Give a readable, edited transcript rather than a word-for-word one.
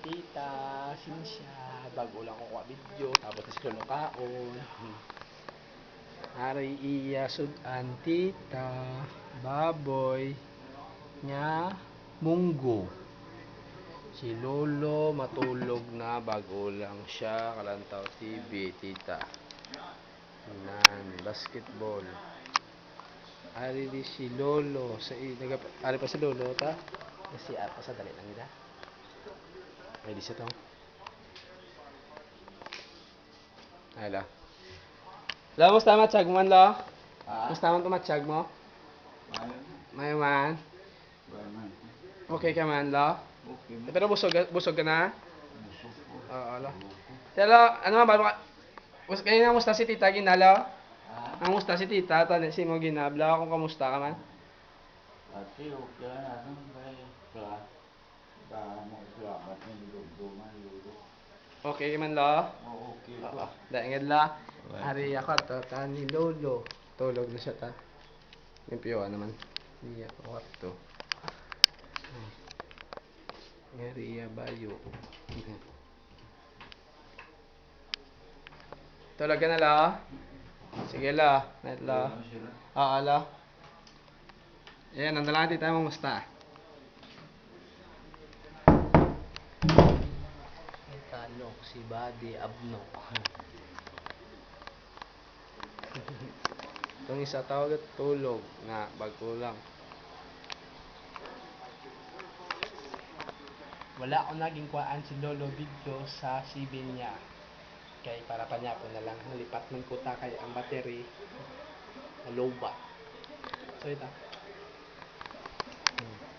tita, sinsya, bago lang ko video, tapos na sila kaon. Ari iya sudan tita, baboy, nya, munggo. Si Lolo matulog na bago lang siya kalantaw TV, tita. Nan, basketball. Ari di si Lolo, ari pa si Lolo ta. Kasi apa sa dali lang nila. Ay di siya to. Ay la. La, musta matsyag man lo? Musta man tumatsyag mo? Mayo man. Okay ka man lo? Pero busog ka na? Oo lo. Pero ano man ba? Kaya nga musta si tita ginalo? Ang musta si tita, tani si mo ginabla kung kamusta ka man? Ate, okay na natin ba? Salamat ng duman, lulo. Okay man lo? Okay po. Oo. Dahil nga la, hari ako to, tani Lolo. Tulog na siya ta. Limpyo naman. Iya, kwarto. Ngari iya bayo. Tulog ka na la? Sige la, net la. Oo la. Ayan, nandalang tita mo musta? Talok si Buddy Abno. Itong isa tawag at tulog na bago lang. Wala akong naging kuhaan si Lolo video sa CB niya. Kaya para pa niya po na lang nalipat ng kuta kay ang battery na low bat. So ito.